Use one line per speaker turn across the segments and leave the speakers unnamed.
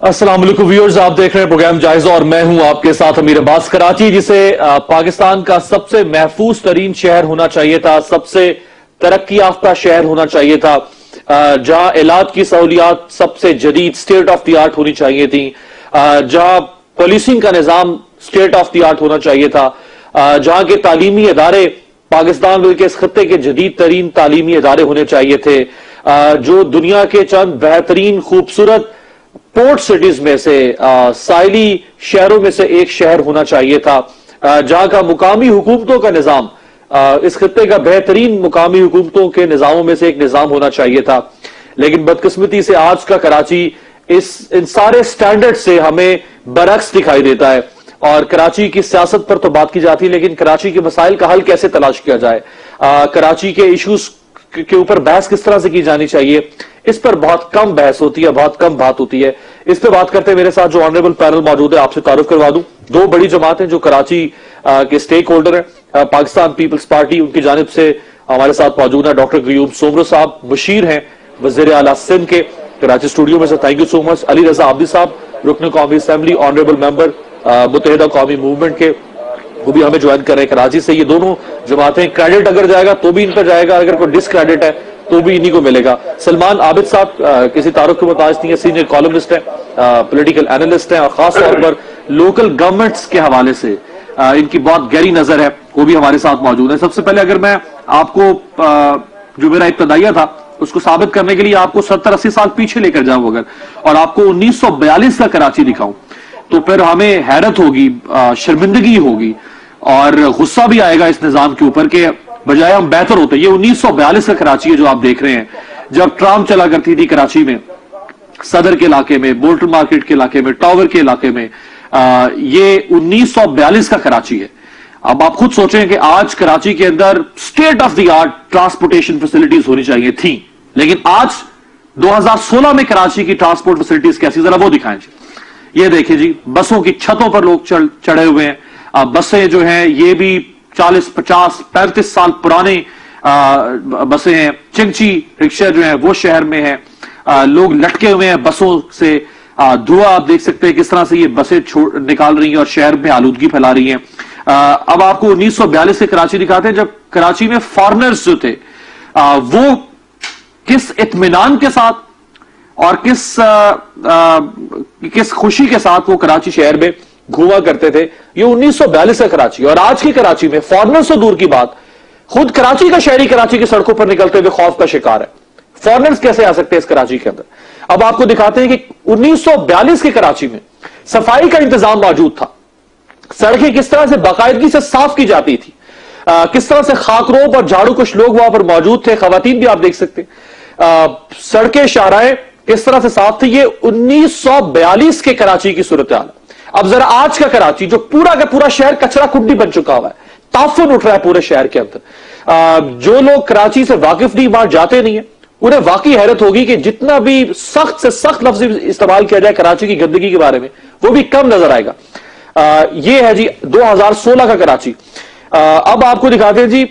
अस्सलाम वालेकुम व्यूअर्स, आप देख रहे हैं प्रोग्राम जायजा और मैं हूं आपके साथ अमीर अब्बास। कराची जिसे पाकिस्तान का सबसे महफूज तरीन शहर होना चाहिए था, सबसे तरक्की याफ्ता शहर होना चाहिए था, जहां इलाज की सहूलियात सबसे जदीद स्टेट ऑफ द आर्ट होनी चाहिए थी, जहां पुलिसिंग का निजाम स्टेट ऑफ द आर्ट होना चाहिए था, जहां के तालीमी इदारे पाकिस्तान बल्कि इस खत्ते के जदीद तरीन तालीमी इदारे होने चाहिए थे, जो दुनिया के चंद बेहतरीन खूबसूरत पोर्ट सिटीज में से साइली शहरों में से एक शहर होना चाहिए था, जहां का मुकामी हुकूमतों का निजाम इस खत्ते का बेहतरीन मुकामी हुकूमतों के निजामों में से एक निजाम होना चाहिए था। लेकिन बदकिस्मती से आज का कराची इन सारे स्टैंडर्ड से हमें बरक्स दिखाई देता है। और कराची की सियासत पर तो बात की जाती है, लेकिन कराची के मसाइल का हल कैसे तलाश किया जाए, कराची के इश्यूज के ऊपर बहस किस तरह से की जानी चाहिए, इस पर बहुत कम बहस होती है, बहुत कम बात होती है। इस पे बात करते हैं मेरे साथ जो ऑनरेबल पैनल मौजूद है, आपसे तारुफ करवा दूं। दो बड़ी जमातें जो कराची के स्टेक होल्डर हैं, पाकिस्तान पीपल्स पार्टी, उनकी जानिब से हमारे साथ मौजूद है डॉक्टर गयूम सोमरो साहब, मुशीर हैं वज़ीर आला सिंध के, कराची स्टूडियो में से। Thank you so much. Ali Raza Abdi साहब, रुकन कौमी असेंबली, ऑनरेबल मेंबर मुत्तहिदा कौमी मूवमेंट के, वो भी हमें ज्वाइन कर रहे हैं कराची से। ये दोनों जमातें, क्रेडिट अगर जाएगा तो भी इन पर जाएगा, अगर कोई डिसक्रेडिट है तो भी इन्हीं को मिलेगा। सलमान आबिद साहब किसी तारुफ के मुताबिक नहीं है, सीनियर कॉलमिस्ट है, पॉलिटिकल एनालिस्ट है, और खास तौर पर लोकल गवर्नमेंट्स के हवाले से इनकी बहुत गहरी नजर है, वो भी हमारे साथ मौजूद है। सबसे पहले अगर मैं आपको जो मेरा इब्तदाइया था उसको साबित करने के लिए आपको 70-80 साल पीछे लेकर जाऊं अगर, और आपको 1942 का कराची दिखाऊं, तो फिर हमें हैरत होगी, शर्मिंदगी होगी और गुस्सा भी आएगा इस निजाम के ऊपर कि बजाय हम बेहतर होते। ये 1942 का कराची है जो आप देख रहे हैं, जब ट्राम चला करती थी कराची में, सदर के इलाके में, बोल्टन मार्केट के इलाके में, टावर के इलाके में। ये 1942 का कराची है। अब आप खुद सोचें कि आज कराची के अंदर state of the art transportation facilities होनी चाहिए थी, लेकिन आज 2016 में कराची की ट्रांसपोर्ट फैसिलिटीज कैसी, जरा वो दिखाएं जी। ये देखिए जी, बसों की छतों पर लोग चढ़े हुए हैं। बसें जो हैं ये भी 40, 50, 35 साल पुराने बसें हैं। चिंची रिक्शा जो है वो शहर में है, लोग लटके हुए हैं बसों से। धुआं आप देख सकते हैं किस तरह से ये बसें निकाल रही हैं और शहर में आलूदगी फैला रही हैं। अब आपको 1942 से कराची दिखाते हैं, जब कराची में फॉरेनर्स जो थे वो किस इत्मीनान के साथ और किस खुशी के साथ वो कराची शहर में घूमा करते थे। ये 1942 का कराची। और आज की कराची में फॉरेनर्स से दूर की बात, खुद कराची का शहरी कराची की सड़कों पर निकलते हुए खौफ का शिकार है। फॉरेनर्स कैसे आ सकते हैं इस कराची के अंदर। अब आपको दिखाते हैं कि 1942 के कराची में सफाई का इंतजाम मौजूद था, सड़कें किस तरह से बाकायदगी से साफ की जाती थी, किस तरह से खाकरोब और झाड़ू कुछ लोग वहां पर मौजूद थे, खवातीन भी आप देख सकते हैं। सड़कें, शाहराएं किस तरह से साफ थी। ये 1942 के कराची की सूरत हाल। अब जरा आज का कराची, जो पूरा का पूरा शहर कचरा कुंडी बन चुका हुआ है, ताफुन उठ रहा है पूरे शहर के अंदर। जो लोग कराची से वाकिफ नहीं, वहां जाते नहीं है, उन्हें वाकई हैरत होगी कि जितना भी सख्त से सख्त लफ्ज इस्तेमाल किया जाए कराची की गंदगी के बारे में, वो भी कम नजर आएगा। ये है जी 2016 का कराची। अब आपको दिखाते हैं जी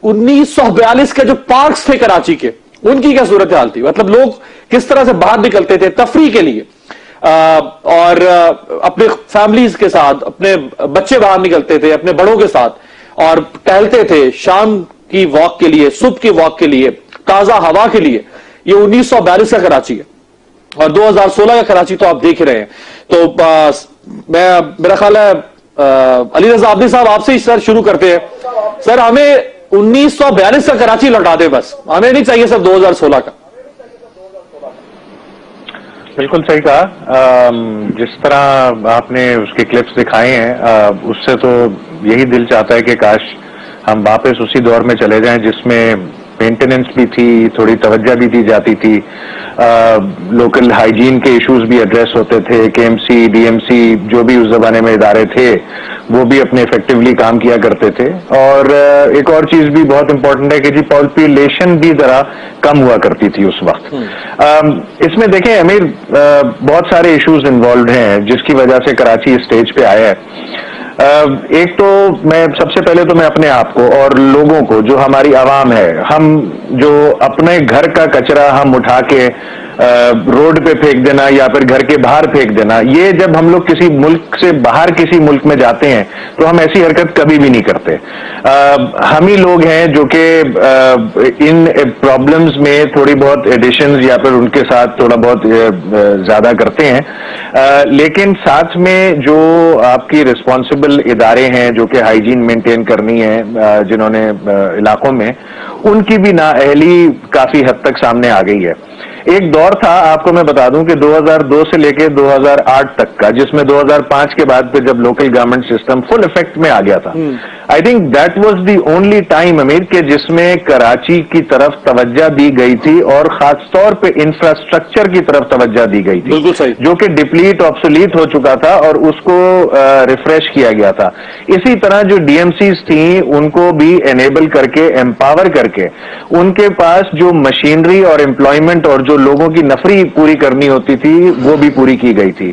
1942 के जो पार्क्स थे कराची के, उनकी क्या सूरत हाल थी। मतलब लोग किस तरह से बाहर निकलते थे तफरी के लिए, और अपने फैमिलीज के साथ, अपने बच्चे बाहर निकलते थे अपने बड़ों के साथ और टहलते थे शाम की वॉक के लिए, सुबह की वॉक के लिए, ताजा हवा के लिए। ये 1942 का कराची है और 2016 का कराची तो आप देख ही रहे हैं। तो मेरा ख्याल है अली रजा आब्दी साहब, आपसे ही सर शुरू करते हैं। सर, हमें 1942 का कराची लौटा दे बस, हमें नहीं चाहिए सर 2016 का।
बिल्कुल सही कहा। जिस तरह आपने उसके क्लिप्स दिखाए हैं, उससे तो यही दिल चाहता है कि काश हम वापस उसी दौर में चले जाएं जिसमें मेंटेनेंस भी थी, थोड़ी तवज्जो भी दी जाती थी, लोकल हाइजीन के इश्यूज भी एड्रेस होते थे, केएमसी, डीएमसी जो भी उस जमाने में इदारे थे वो भी अपने इफेक्टिवली काम किया करते थे। और एक और चीज भी बहुत इंपॉर्टेंट है कि जी पॉपुलेशन भी जरा कम हुआ करती थी उस वक्त। इसमें देखें अमीर, बहुत सारे इश्यूज इन्वॉल्व हैं जिसकी वजह से कराची इस स्टेज पे आया है। एक तो मैं सबसे पहले तो मैं अपने आप को और लोगों को, जो हमारी आवाम है, हम जो अपने घर का कचरा हम उठा के रोड पे फेंक देना या फिर घर के बाहर फेंक देना, ये जब हम लोग किसी मुल्क से बाहर किसी मुल्क में जाते हैं तो हम ऐसी हरकत कभी भी नहीं करते। हम ही लोग हैं जो कि इन प्रॉब्लम्स में थोड़ी बहुत एडिशंस या फिर उनके साथ थोड़ा बहुत ज्यादा करते हैं, लेकिन साथ में जो आपकी रिस्पॉन्सिबल इदारे हैं जो कि हाइजीन मेंटेन करनी है जिन्होंने इलाकों में, उनकी भी नाअहली काफी हद तक सामने आ गई है। एक दौर था, आपको मैं बता दूं कि 2002 से लेके 2008 तक का, जिसमें 2005 के बाद पे जब local government system full effect में आ गया था, I think that was the only time अमीर के जिसमें कराची की तरफ तवज्जो दी गई थी और खासतौर पे इंफ्रास्ट्रक्चर की तरफ तवज्जो दी गई थी,
बिल्कुल सही,
जो कि डिप्लीट ऑब्सोलीट हो चुका था और उसको रिफ्रेश किया गया था। इसी तरह जो डीएमसीज थी उनको भी एनेबल करके, एम्पावर करके, उनके पास जो मशीनरी और एम्प्लॉयमेंट और जो लोगों की नफरी पूरी करनी होती थी वो भी पूरी की गई थी।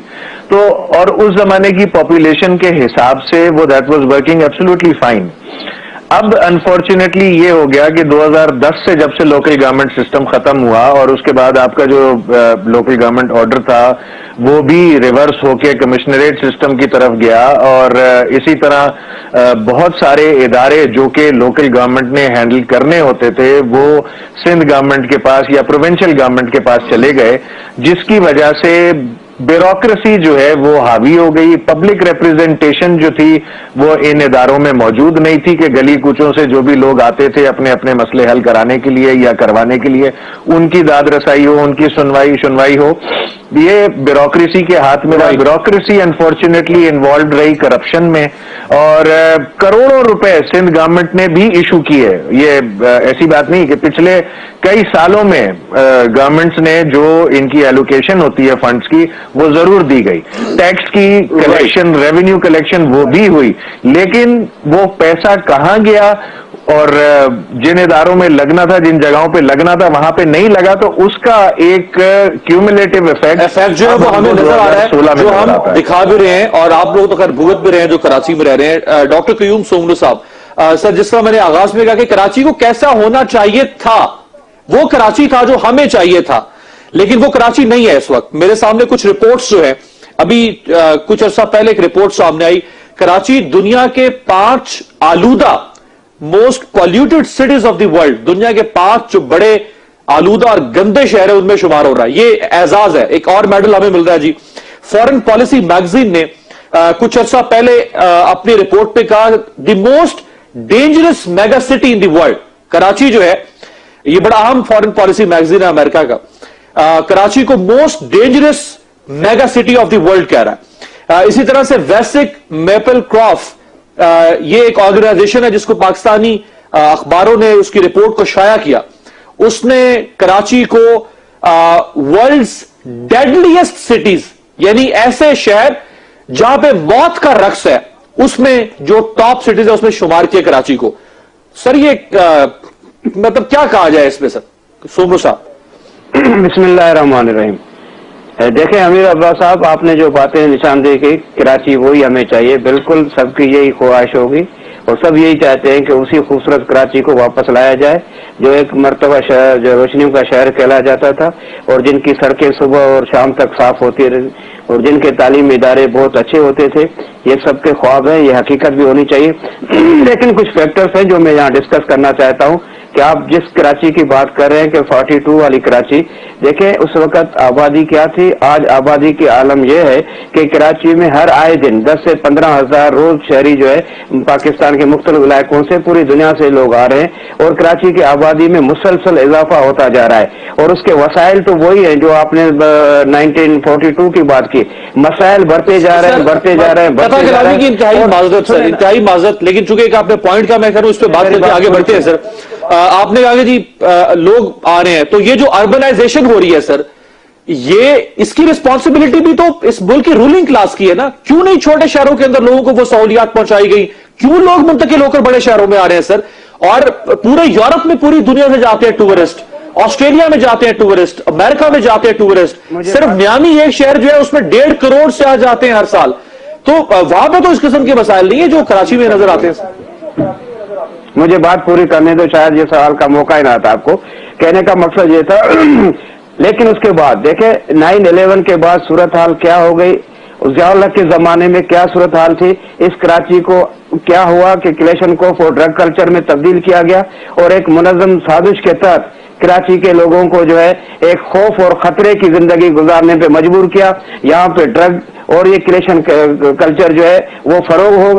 तो और उस जमाने की पॉपुलेशन के हिसाब से वो that was working absolutely fine. अब अनफॉर्चुनेटली ये हो गया कि 2010 से जब से लोकल गवर्नमेंट सिस्टम खत्म हुआ और उसके बाद आपका जो लोकल गवर्नमेंट ऑर्डर था वो भी रिवर्स होके कमिश्नरेट सिस्टम की तरफ गया और इसी तरह बहुत सारे इदारे जो कि लोकल गवर्नमेंट ने हैंडल करने होते थे वो सिंध गवर्नमेंट के पास या प्रोविंशियल गवर्नमेंट के पास चले गए, जिसकी वजह से ब्यूरोक्रेसी जो है वो हावी हो गई। पब्लिक रिप्रेजेंटेशन जो थी वो इन इदारों में मौजूद नहीं थी कि गली कूचों से जो भी लोग आते थे अपने अपने मसले हल कराने के लिए या करवाने के लिए, उनकी दाद रसाई हो, उनकी सुनवाई हो, ये ब्यूरोक्रेसी के हाथ में रहा। ब्यूरोक्रेसी अनफॉर्चुनेटली इन्वॉल्व रही करप्शन में और करोड़ों रुपए सिंध गवर्नमेंट ने भी इशू किए। ये ऐसी बात नहीं कि पिछले कई सालों में गवर्नमेंट्स ने जो इनकी एलोकेशन होती है फंड्स की वो जरूर दी गई, टैक्स की कलेक्शन, रेवेन्यू कलेक्शन वो भी हुई, लेकिन वो पैसा कहां गया और जिन इदारों में लगना था, जिन जगहों पे लगना था वहां पे नहीं लगा, तो उसका एक क्यूमुलेटिव इफेक्ट
जो है वो हमें नजर आ रहा है, जो हम दिखा भी रहे हैं और आप लोग तो खैर भुगत भी रहे हैं जो कराची में रह रहे हैं। डॉक्टर क्यूम सोमरू साहब, सर जिस तरह मैंने आगाज में कहा कि कराची को कैसा होना चाहिए था, वो कराची था जो हमें चाहिए था, लेकिन वो कराची नहीं है इस वक्त। मेरे सामने कुछ रिपोर्ट्स जो है, अभी कुछ अर्सा पहले एक रिपोर्ट सामने आई, कराची दुनिया के 5 आलूदा most polluted cities of the world, दुनिया के 5 जो बड़े आलूदा और गंदे शहर है उनमें शुमार हो रहा है। ये एजाज है, एक और मेडल हमें मिल रहा है जी। फॉरेन पॉलिसी मैगजीन ने कुछ अर्सा पहले अपनी रिपोर्ट पे कहा the most dangerous mega city in the world, Karachi जो है, ये बड़ा अहम फॉरेन पॉलिसी मैगजीन है अमेरिका का, कराची को most dangerous mega city of the world कह रहा है। इसी तरह से वैसिक मेपल क्रॉफ, ये एक ऑर्गेनाइजेशन है जिसको पाकिस्तानी अखबारों ने उसकी रिपोर्ट को शाया किया, उसने कराची को वर्ल्ड्स डेडलीस्ट सिटीज, यानी ऐसे शहर जहां पे मौत का रक्स है, उसमें जो टॉप सिटीज है उसमें शुमार किया कराची को। सर ये मतलब क्या कहा जाए इसमें सर, सोमरू साहब?
बिस्मिल्लाहिर्रहमानिर्रहीम। देखें अमीर अब्बास साहब, आपने जो बातें निशानदेही की, कराची वही हमें चाहिए, बिल्कुल सबकी यही ख्वाहिश होगी और सब यही चाहते हैं कि उसी खूबसूरत कराची को वापस लाया जाए जो एक मर्तबा शहर, जो रोशनियों का शहर कहला जाता था और जिनकी सड़कें सुबह और शाम तक साफ होती रही और जिनके तालीमी इदारे बहुत अच्छे होते थे। ये सबके ख्वाब है, ये हकीकत भी होनी चाहिए। लेकिन कुछ फैक्टर्स हैं जो मैं यहाँ डिस्कस करना चाहता हूँ कि आप जिस कराची की बात कर रहे हैं कि 42 वाली कराची, देखें उस वक्त आबादी क्या थी, आज आबादी की आलम यह है कि कराची में हर आए दिन 10 से 15 हजार रोज शहरी जो है पाकिस्तान के मुख्तलिफ इलाकों से, पूरी दुनिया से लोग आ रहे हैं और कराची की आबादी में मुसलसल इजाफा होता जा रहा है और उसके वसाइल तो वही है जो आपने 1942 की बात की, मसाइल बढ़ते जा रहे हैं, बढ़ते जा रहे हैं, बढ़ते जा रहे हैं।
इंतहाई माजरत, लेकिन चूंकि आपने पॉइंट का मैं करूं इस पर बात करके आगे बढ़ते हैं सर। आपने कहा कि जी लोग आ रहे हैं, तो ये जो अर्बनाइजेशन हो रही है सर, ये इसकी रिस्पॉन्सिबिलिटी भी तो इस मुल्क की रूलिंग क्लास की है ना। क्यों नहीं छोटे शहरों के अंदर लोगों को वो सहूलियात पहुंचाई गई, क्यों लोग मुंतकिल होकर बड़े शहरों में आ रहे हैं सर? और पूरे यूरोप में पूरी दुनिया से जाते हैं टूरिस्ट, ऑस्ट्रेलिया में जाते हैं टूरिस्ट, अमेरिका में जाते हैं टूरिस्ट, सिर्फ मियामी एक शहर जो है उसमें 1.5 करोड़ से आ जाते हैं हर साल। तो वहां पर तो इस किस्म के मसाइल नहीं है जो कराची में नजर आते हैं।
मुझे बात पूरी करने दो, शायद ये सवाल का मौका ही ना था। आपको कहने का मकसद ये था लेकिन उसके बाद देखे 9/11 के बाद सूरत हाल क्या हो गई, ज़ियाउल हक के जमाने में क्या सूरत हाल थी, इस कराची को क्या हुआ कि क्लेशनकोफ और ड्रग कल्चर में तब्दील किया गया और एक मुनज़्ज़म साजिश के तहत कराची के लोगों को जो है एक खौफ और खतरे की जिंदगी गुजारने पे मजबूर किया। यहाँ पे ड्रग और ये क्लेशन कल्चर जो है वो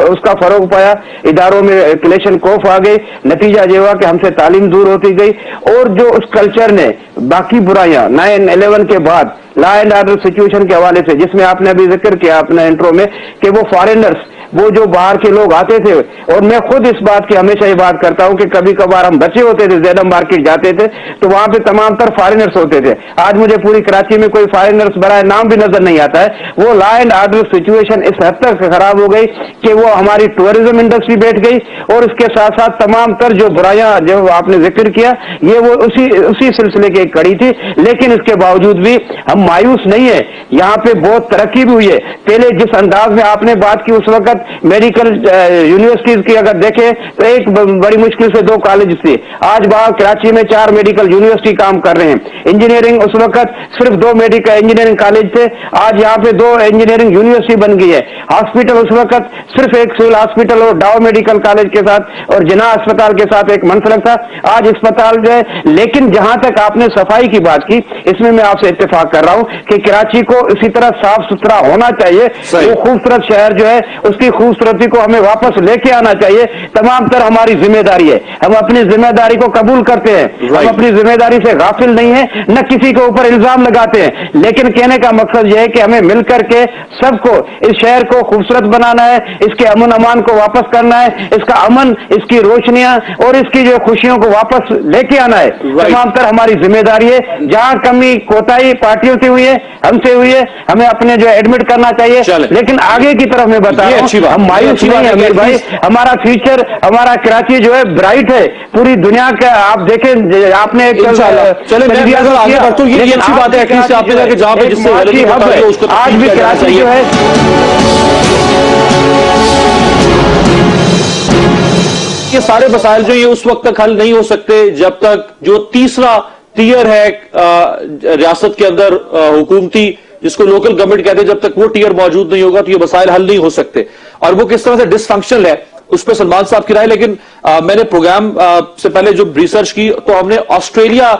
उसका फरोग पाया, इदारों में क्लेशन कोफ आ गई, नतीजा ये हुआ कि हमसे तालीम दूर होती गई और जो उस कल्चर ने बाकी बुराइयां 9/11 के बाद लॉ एंड ऑर्डर सिचुएशन के हवाले से, जिसमें आपने अभी जिक्र किया अपने इंट्रो में कि वो फॉरेनर्स, वो जो बाहर के लोग आते थे, और मैं खुद इस बात की हमेशा ये बात करता हूं कि कभी कभार हम बच्चे होते थे, ज़ेडम मार्केट जाते थे तो वहां पे तमाम तर फॉरेनर्स होते थे। आज मुझे पूरी कराची में कोई फॉरेनर्स बड़ा नाम भी नजर नहीं आता है। वो लॉ एंड ऑर्डर सिचुएशन इस हद तक खराब हो गई कि वो हमारी टूरिज्म इंडस्ट्री बैठ गई और इसके साथ साथ तमाम तर जो बुराइयां जो आपने जिक्र किया ये वो उसी सिलसिले की एक कड़ी थी। लेकिन इसके बावजूद भी हम मायूस नहीं है, यहाँ पे बहुत तरक्की भी हुई है। पहले जिस अंदाज में आपने बात की उस वक्त मेडिकल यूनिवर्सिटीज की अगर देखें तो एक बड़ी मुश्किल से 2 कॉलेज थे, आज बाहर कराची में 4 मेडिकल यूनिवर्सिटी काम कर रहे हैं। इंजीनियरिंग उस वक्त सिर्फ 2 मेडिकल इंजीनियरिंग कॉलेज थे, आज यहाँ पे 2 इंजीनियरिंग यूनिवर्सिटी बन गई है। हॉस्पिटल उस वक्त सिर्फ एक सिविल हॉस्पिटल और डाउ मेडिकल कॉलेज के साथ और जिना अस्पताल के साथ एक मंसलक था, आज अस्पताल जो है। लेकिन जहां तक आपने सफाई की बात की, इसमें मैं आपसे इत्तेफाक कर रहा हूं कि कराची को इसी तरह साफ सुथरा होना चाहिए। वो खूबसूरत शहर जो है उसकी खूबसूरती को हमें वापस लेके आना चाहिए। तमाम तर हमारी जिम्मेदारी है, हम अपनी जिम्मेदारी को कबूल करते हैं, हम अपनी जिम्मेदारी से गाफिल नहीं है, न किसी के ऊपर इल्जाम लगाते हैं। लेकिन कहने का मकसद यह है कि हमें मिलकर के सबको इस शहर को खूबसूरत बनाना है, इसके अमन अमान को वापस करना है, इसका अमन, इसकी रोशनियां और इसकी जो खुशियों को वापस लेके आना है। तमाम तर हमारी जिम्मेदारी है। जहां कमी कोताही पार्टियों से हुई है, हमसे हुई है, हमें अपने जो एडमिट करना चाहिए। लेकिन आगे की तरफ मैं बता रहा हूं, हम मायूस नहीं है अमीर भाई, हमारा फ्यूचर, हमारा कराची जो है ब्राइट है। पूरी दुनिया का आप देखें, आपने एक
ये अच्छी बात है कि आपने कहा कि जहां पे जिससे
आज भी कराची जो है
ये सारे मसाइल जो ये उस वक्त तक हल नहीं हो सकते जब तक जो तीसरा टीयर है रियासत के अंदर हुकूमती, जिसको लोकल गवर्नमेंट कहते हैं, जब तक वो टीयर मौजूद नहीं होगा तो ये मसाइल हल नहीं हो सकते। और वो किस तरह से डिसफंक्शनल है उस पर सलमान साहब की राय। लेकिन मैंने प्रोग्राम से पहले जो रिसर्च की तो हमने ऑस्ट्रेलिया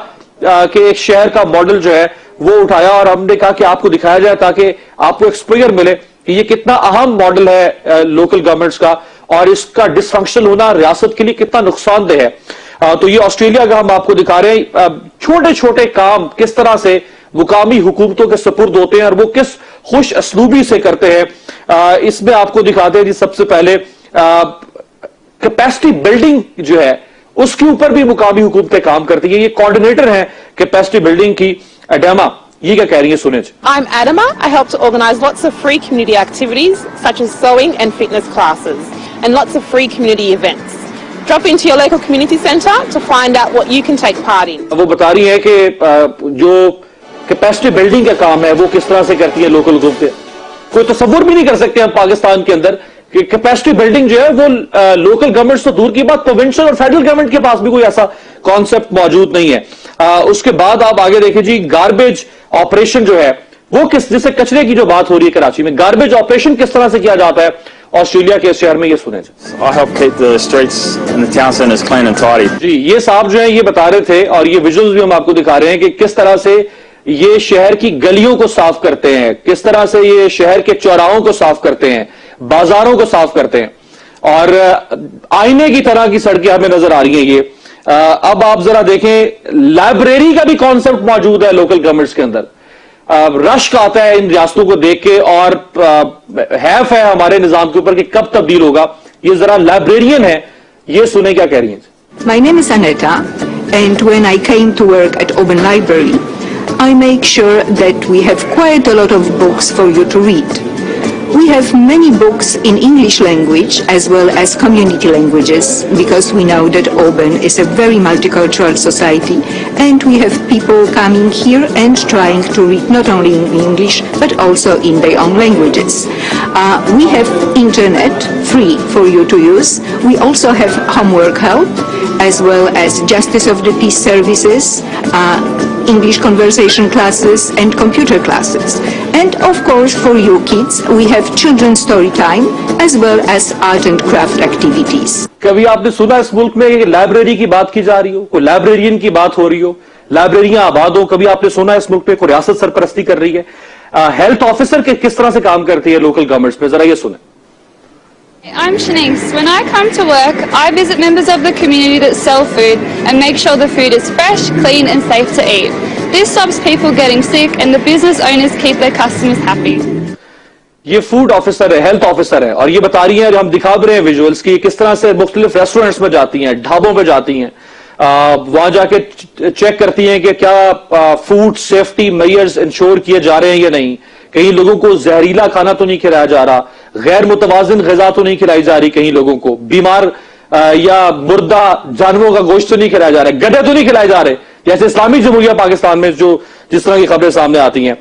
के एक शहर का मॉडल जो है वो उठाया और हमने कहा कि आपको दिखाया जाए ताकि आपको एक्सपोजर मिले कि ये कितना अहम मॉडल है लोकल गवर्नमेंट्स का और इसका डिसफंक्शनल होना रियासत के लिए कितना नुकसानदेह है। तो ये ऑस्ट्रेलिया का हम आपको दिखा रहे हैं, छोटे छोटे काम किस तरह से मुकामी हुकूमतों के सपुर्द होते हैं और वो किस खुश असलूबी से करते हैं। इसमें आपको दिखाते हैं जी सबसे पहले कैपेसिटी बिल्डिंग जो है उसके ऊपर भी मुकामी हुकूमतें काम करती है। ये कोऑर्डिनेटर हैं कैपेसिटी बिल्डिंग की, एडामा, ये क्या कह रही है सुने।
I'm Adama. I help to organise lots of free community activities such as sewing and fitness classes and lots of free community events. Drop into your local community centre to find out what you can take part in.
वो बता रही है कि जो capacity building का काम है वो किस तरह से करती है लोकल हुकूमतें। कोई तसव्वुर भी नहीं कर सकते हम पाकिस्तान के अंदर कि कैपेसिटी बिल्डिंग जो है वो लोकल गवर्नमेंट से दूर की बात, प्रोविंशियल और फेडरल गवर्नमेंट के पास भी कोई ऐसा कॉन्सेप्ट मौजूद नहीं है। उसके बाद आप आगे देखिए जी, गार्बेज ऑपरेशन जो है वो जिससे कचरे की जो बात हो रही है कराची में, गार्बेज ऑपरेशन किस तरह से किया जाता है ऑस्ट्रेलिया के शहर में, ये सुने।
I help keep the streets and the town centres clean and tidy.
जी, ये साहब जो है ये बता रहे थे और ये विजुअल्स भी हम आपको दिखा रहे हैं कि किस तरह से ये शहर की गलियों को साफ करते हैं, किस तरह से ये शहर के चौराहों को साफ करते हैं, बाजारों को साफ करते हैं और आईने की तरह की सड़कें हमें नजर आ रही हैं ये। अब आप जरा देखें, लाइब्रेरी का भी कॉन्सेप्ट मौजूद है लोकल गवर्नमेंट्स के अंदर। रश का आता है इन रियासतों को देख के और हैफ है हमारे निजाम के ऊपर कि कब तब्दील होगा। ये जरा लाइब्रेरियन है, ये सुने क्या कह रही हैं।
My name is Aneta, and when I came to work at Auburn Library, I make sure that we have quite a lot of books for you to read. We have many books in English language as well as community languages because we know that Auburn is a very multicultural society and we have people coming here and trying to read not only in English but also in their own languages. We have internet free for you to use. We also have homework help as well as justice of the peace services. English conversation classes and computer classes. And of course, for you kids, we have children's story time as well as art and craft activities.
कभी आपने सुना इस मुल्क में library की बात की जा रही हो, कोई लाइब्रेरियन की बात हो रही हो, लाइब्रेरियां आबाद हो? कभी आपने सुना इस मुल्क पे कोई रियासत सरपरस्ती कर रही है? हेल्थ ऑफिसर के किस तरह से काम करती है लोकल गवर्नमेंट्स में, जरा ये सुने.
I'm Shanice. When I come to work, I visit members of the community that sell food and make sure the food is fresh, clean and safe to eat. This stops people getting sick and the business owners keep their customers happy.
ये food officer है, health officer है, और ये बता रही हैं, जो हम दिखा रहे हैं विजुअल्स की, किस तरह से मुख्तलिफ रेस्टोरेंट्स में जाती हैं, ढाबों पे जाती हैं, वहां जाके चेक करती हैं कि क्या फूड सेफ्टी मेजर्स इंश्योर किए जा रहे हैं या नहीं, कहीं लोगों को जहरीला खाना तो नहीं खिलाया जा रहा, गैर मुतवाजिन ग़िज़ा तो नहीं खिलाई जा रही, कहीं लोगों को बीमार या मुर्दा जानवरों का गोश्त तो नहीं खिलाया जा रहा, गड्ढे तो नहीं खिलाए जा रहे, जैसे इस्लामी जमहूरिया पाकिस्तान में जो जिस तरह की खबरें सामने आती हैं.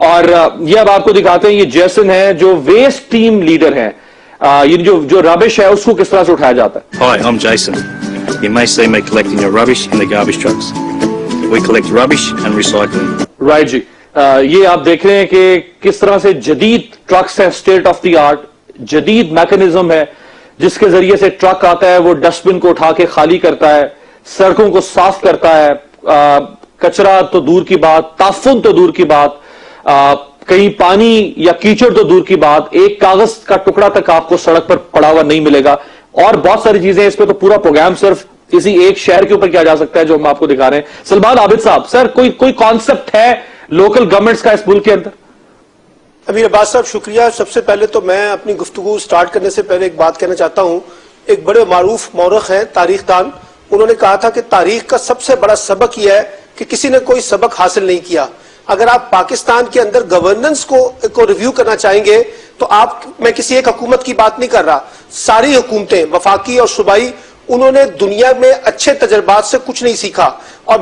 और ये अब आपको दिखाते हैं, ये जैसन है जो वेस्ट टीम लीडर है, ये जो रबिश है उसको किस तरह से उठाया जाता है.
Hi, I'm Jason. You may see me collecting your rubbish in the garbage trucks. We collect rubbish and recycling.
Right जी, ये आप देख रहे हैं कि किस तरह से जदीद ट्रक्स है, स्टेट ऑफ द आर्ट, जदीद मैकेनिज्म है जिसके जरिए से ट्रक आता है, वो डस्टबिन को उठा के खाली करता है, सड़कों को साफ करता है, कचरा तो दूर की बात, ताफुन तो दूर की बात, कहीं पानी या कीचड़ तो दूर की बात, एक कागज का टुकड़ा तक आपको सड़क पर पड़ा हुआ नहीं मिलेगा, और बहुत सारी चीजें. इस पे तो पूरा प्रोग्राम सिर्फ किसी एक शहर के ऊपर किया जा सकता है जो हम आपको दिखा रहे हैं. सलमान आबिद साहब, सर कोई कॉन्सेप्ट है लोकल गवर्नमेंट्स का इस मुल्क के अंदर?
अमीर अब्बास साहब शुक्रिया. सबसे पहले तो मैं अपनी गुफ्तगू स्टार्ट करने से पहले एक बात कहना चाहता हूं. एक बड़े मारूफ मौरख हैं, तारीखदान, उन्होंने कहा था कि तारीख का सबसे बड़ा सबक यह है कि किसी ने कोई सबक हासिल नहीं किया. अगर आप पाकिस्तान के अंदर गवर्नेंस को रिव्यू करना चाहेंगे तो मैं किसी एक हुकूमत की बात नहीं कर रहा, सारी हुकूमतें वफाकी और सूबाई, उन्होंने दुनिया में अच्छे तजर्बात से कुछ नहीं सीखा और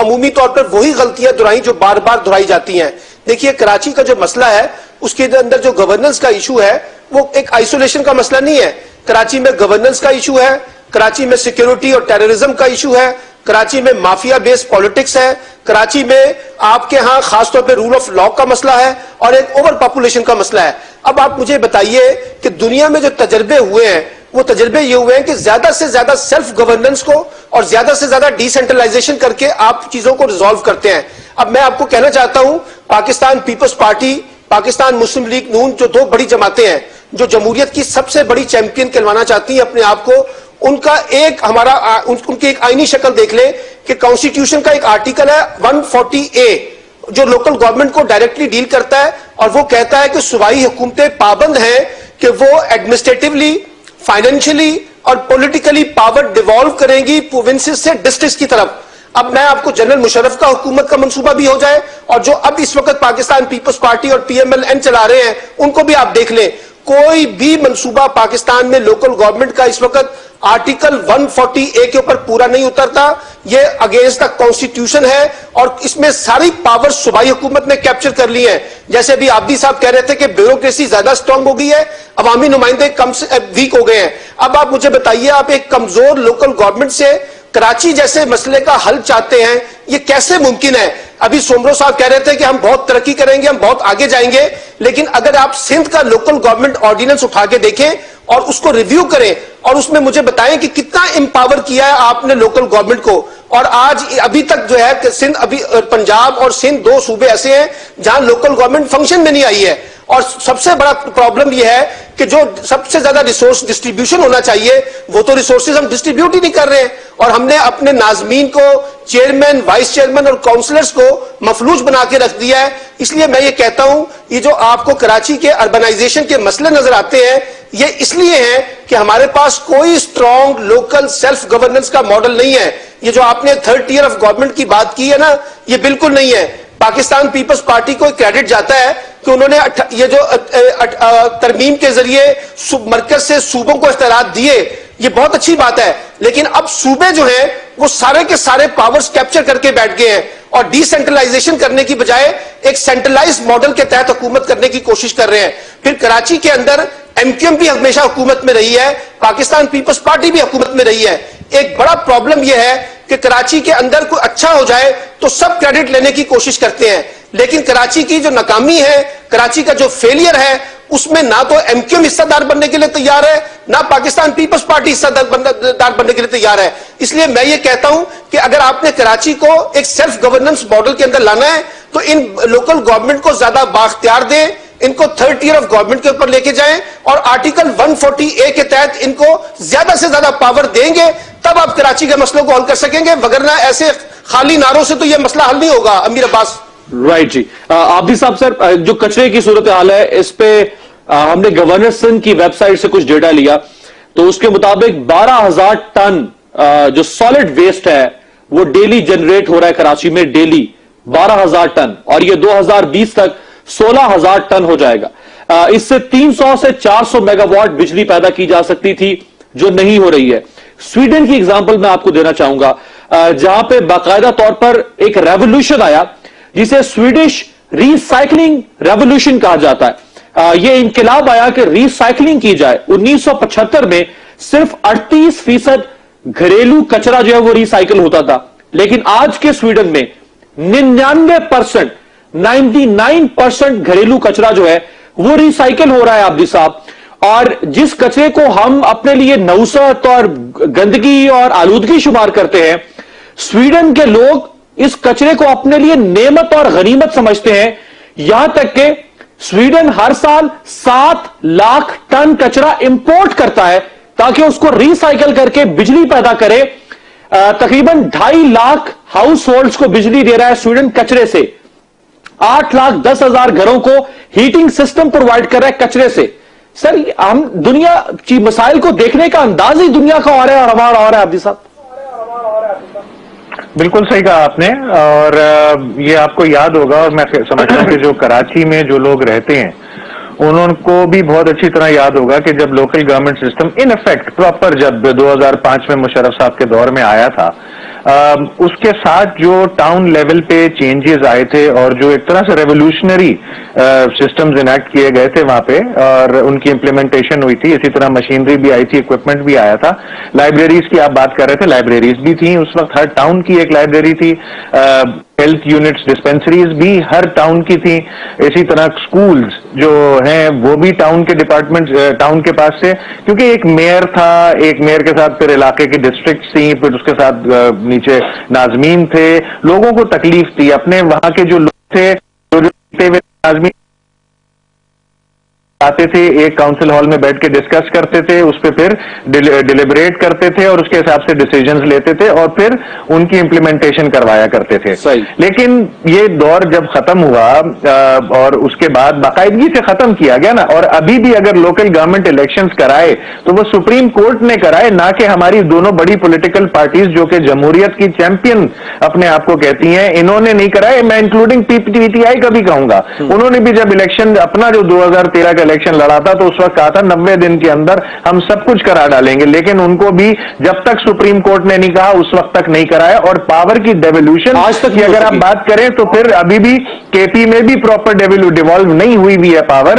अमूमी तौर पर वही गलतियां दोहराई जो बार बार दोहराई जाती हैं. देखिए, कराची का जो मसला है उसके अंदर जो गवर्नेंस का इशू है वो एक आइसोलेशन का मसला नहीं है. कराची में गवर्नेंस का इशू है, कराची में सिक्योरिटी और टेररिज्म का इशू है, कराची में माफिया बेस्ड पॉलिटिक्स है, कराची में आपके यहां खासतौर पे रूल ऑफ लॉ का मसला है और एक ओवर पॉपुलेशन का मसला है. अब आप मुझे बताइए कि दुनिया में जो तजर्बे हुए हैं वो तजर्बे ये हुए हैं कि ज्यादा से ज्यादा सेल्फ गवर्नेंस को और ज्यादा से ज्यादा डिसेंट्रलाइजेशन करके आप चीजों को रिजॉल्व करते हैं. अब मैं आपको कहना चाहता हूं, पाकिस्तान पीपल्स पार्टी, पाकिस्तान मुस्लिम लीग नून, जो दो बड़ी जमातें हैं जो जमहूरियत की सबसे बड़ी चैंपियन कहलवाना चाहती हैं अपने आप को, उनका एक उनकी एक आईनी शक्ल देख ले कि कॉन्स्टिट्यूशन का एक आर्टिकल है 140A जो लोकल गवर्नमेंट को डायरेक्टली डील करता है और वो कहता है कि सूबाई हुकूमतें पाबंद हैं कि वो एडमिनिस्ट्रेटिवली, फाइनेंशियली और पॉलिटिकली पावर डिवॉल्व करेंगी प्रोविंसेस से डिस्ट्रिक्ट्स की तरफ. अब मैं आपको जनरल मुशर्रफ का हुकूमत का मंसूबा भी हो जाए और जो अब इस वक्त पाकिस्तान पीपल्स पार्टी और PMLN चला रहे हैं उनको भी आप देख लें, कोई भी मंसूबा पाकिस्तान में लोकल गवर्नमेंट का इस वक्त आर्टिकल 140A के ऊपर पूरा नहीं उतरता. ये अगेंस्ट द कॉन्स्टिट्यूशन है और इसमें सारी पावर सूबाई हुकूमत ने कैप्चर कर ली है. जैसे अभी आबदी साहब कह रहे थे कि ब्यूरोक्रेसी ज्यादा स्ट्रांग हो गई है, अवामी नुमाइंदे कम से वीक हो गए हैं. अब आप मुझे बताइए, आप एक कमजोर लोकल गवर्नमेंट से कराची जैसे मसले का हल चाहते हैं, ये कैसे मुमकिन है? अभी सोमरो साहब कह रहे थे कि हम बहुत तरक्की करेंगे, हम बहुत आगे जाएंगे, लेकिन अगर आप सिंध का लोकल गवर्नमेंट ऑर्डिनेंस उठा के देखें और उसको रिव्यू करें और उसमें मुझे बताएं कि कितना एम्पावर किया है आपने लोकल गवर्नमेंट को. और आज अभी तक जो है कि सिंध, अभी पंजाब और सिंध दो सूबे ऐसे हैं जहां लोकल गवर्नमेंट फंक्शन में नहीं आई है. और सबसे बड़ा प्रॉब्लम यह है कि जो सबसे ज्यादा रिसोर्स डिस्ट्रीब्यूशन होना चाहिए वो तो रिसोर्सेज हम डिस्ट्रीब्यूट ही नहीं कर रहे हैं और हमने अपने नाजमीन को, चेयरमैन, वाइस चेयरमैन और काउंसलर्स को मफलूज बना के रख दिया है. इसलिए मैं ये कहता हूं, ये जो आपको कराची के अर्बनाइजेशन के मसले नजर आते हैं ये इसलिए है कि हमारे पास कोई स्ट्रॉन्ग लोकल सेल्फ गवर्नेंस का मॉडल नहीं है. ये जो आपने थर्ड टियर ऑफ गवर्नमेंट की बात की है ना, ये बिल्कुल नहीं है. पाकिस्तान पीपल्स पार्टी को क्रेडिट जाता है कि उन्होंने ये जो तरमीम के जरिए मरकज से सूबों को इख्तियारात दिए, ये बहुत अच्छी बात है, लेकिन अब सूबे जो हैं वो सारे के सारे पावर्स कैप्चर करके बैठ गए हैं और डिसेंट्रलाइजेशन करने की बजाय एक सेंट्रलाइज्ड मॉडल के तहत हुकूमत करने की कोशिश कर रहे हैं. फिर कराची के अंदर MQM भी हमेशा हुकूमत में रही है, पाकिस्तान पीपल्स पार्टी भी हुकूमत में रही है. एक बड़ा प्रॉब्लम यह है کہ کراچی کے اندر کوئی اچھا ہو جائے تو سب کریڈٹ لینے کی کوشش کرتے ہیں، لیکن کراچی کی جو ناکامی ہے، کراچی کا جو فیلئر ہے، اس میں نہ تو ایم کیو ایم حصہ دار بننے کے لیے تیار ہے، نہ پاکستان پیپلز پارٹی حصہ دار بننے کے لیے تیار ہے۔ اس لیے میں یہ کہتا ہوں کہ اگر آپ نے کراچی کو ایک سیلف گورننس ماڈل کے اندر لانا ہے تو ان لوکل گورنمنٹ کو زیادہ بااختیار دیں، ان کو تھرڈ ٹیئر آف گورنمنٹ کے اوپر لے کے جائیں اور آرٹیکل 140A کے تحت ان کو زیادہ سے زیادہ پاور دیں گے، تب آپ کراچی کے مسئلوں کو حل کر سکیں گے، وگرنہ ایسے خالی نعروں سے تو یہ مسئلہ حل نہیں ہوگا۔ امیر عباس۔
رائٹ جی، عابدی صاحب سر، جو کچرے کی صورتحال ہے اس پہ ہم نے گورنر سندھ کی ویب سائٹ سے کچھ ڈیٹا لیا تو اس کے مطابق 12,000 ٹن جو سالڈ ویسٹ ہے وہ ڈیلی جنریٹ ہو رہا ہے کراچی میں، ڈیلی 12,000 ٹن، اور یہ 2020 تک 16,000 ٹن ہو جائے گا۔ اس سے 300 سے 400 میگا واٹ بجلی پیدا کی جا سکتی تھی جو نہیں ہو رہی ہے۔ سویڈن کی اگزامپل میں آپ کو دینا چاہوں گا، جہاں پہ باقاعدہ طور پر ایک ریولوشن آیا جسے سویڈش ری سائکلنگ ریولوشن کہا جاتا ہے۔ یہ انقلاب آیا کہ ری سائکلنگ کی جائے۔ 1975 میں صرف 38% گھریلو کچرا جو ہے وہ ری سائیکل ہوتا تھا، لیکن آج کے سویڈن میں 99% گھریلو کچرا جو ہے وہ ری سائیکل ہو رہا ہے عابدی صاحب۔ اور جس کچرے کو ہم اپنے لیے نوسط اور گندگی اور آلودگی شمار کرتے ہیں، سویڈن کے لوگ اس کچرے کو اپنے لیے نعمت اور غنیمت سمجھتے ہیں، یہاں تک کہ سویڈن ہر سال 7 لاکھ ٹن کچرا امپورٹ کرتا ہے تاکہ اس کو ری سائیکل کر کے بجلی پیدا کرے۔ تقریباً 2.5 لاکھ ہاؤس ہولڈز کو بجلی دے رہا ہے سویڈن کچرے سے، 8,10,000 گھروں کو ہیٹنگ سسٹم پرووائڈ کر رہا ہے کچرے سے۔ سر ہم دنیا کی مسائل کو دیکھنے کا انداز ہی دنیا کا اور ہے اور ہمارا اور ہے عابدی صاحب۔
بالکل صحیح کہا آپ نے، اور یہ آپ کو یاد ہوگا، اور میں سمجھتا ہوں کہ جو کراچی میں جو لوگ رہتے ہیں انہوں کو بھی بہت اچھی طرح یاد ہوگا کہ جب local government system in effect proper جب 2005 میں مشرف صاحب کے دور میں آیا تھا، اس کے ساتھ جو ٹاؤن لیول پہ چینجز آئے تھے اور جو ایک طرح سے ریولوشنری سسٹمز انیکٹ کیے گئے تھے وہاں پہ اور ان کی امپلیمنٹیشن ہوئی تھی، اسی طرح مشینری بھی آئی تھی، اکوپمنٹ بھی آیا تھا۔ لائبریریز کی آپ بات کر رہے تھے، لائبریریز بھی تھیں اس وقت، ہر ٹاؤن کی ایک لائبریری تھی، ہیلتھ یونٹس ڈسپینسریز بھی ہر ٹاؤن کی تھیں، اسی طرح سکولز جو ہیں وہ بھی ٹاؤن کے ڈپارٹمنٹ ٹاؤن کے پاس سے، کیونکہ ایک میئر تھا، ایک میئر کے ساتھ پھر علاقے کی ڈسٹرکٹس تھیں، پھر اس کے ساتھ نیچے ناظمین تھے، لوگوں کو تکلیف تھی، اپنے وہاں کے جو لوگ تھے جو ناظمین آتے تھے ایک کاؤنسل ہال میں بیٹھ کے ڈسکس کرتے تھے، اس پہ پھر ڈیلیبریٹ کرتے تھے اور اس کے حساب سے ڈیسیجنز لیتے تھے اور پھر ان کی امپلیمنٹیشن کروایا کرتے تھے۔ لیکن یہ دور جب ختم ہوا اور اس کے بعد باقاعدگی سے ختم کیا گیا نا، اور ابھی بھی اگر لوکل گورنمنٹ الیکشنز کرائے تو وہ سپریم کورٹ نے کرائے، نہ کہ ہماری دونوں بڑی پولیٹیکل پارٹیز جو کہ جمہوریت کی چیمپئن اپنے آپ کو کہتی ہیں، انہوں نے نہیں کرائے۔ میں انکلوڈنگ پی ٹی آئی کا بھی کہوں گا، انہوں نے بھی جب الیکشن اپنا جو 2013 کا الیکشن لڑا تھا تو اس وقت کہا تھا 90 دن کے اندر ہم سب کچھ کرا ڈالیں گے، لیکن ان کو بھی جب تک سپریم کورٹ نے نہیں کہا اس وقت تک نہیں کرایا۔ اور پاور کی ڈیولیوشن آج تک کی اگر آپ بات کریں تو پھر ابھی بھی کے پی میں بھی پراپر ڈیوالو نہیں ہوئی بھی ہے پاور،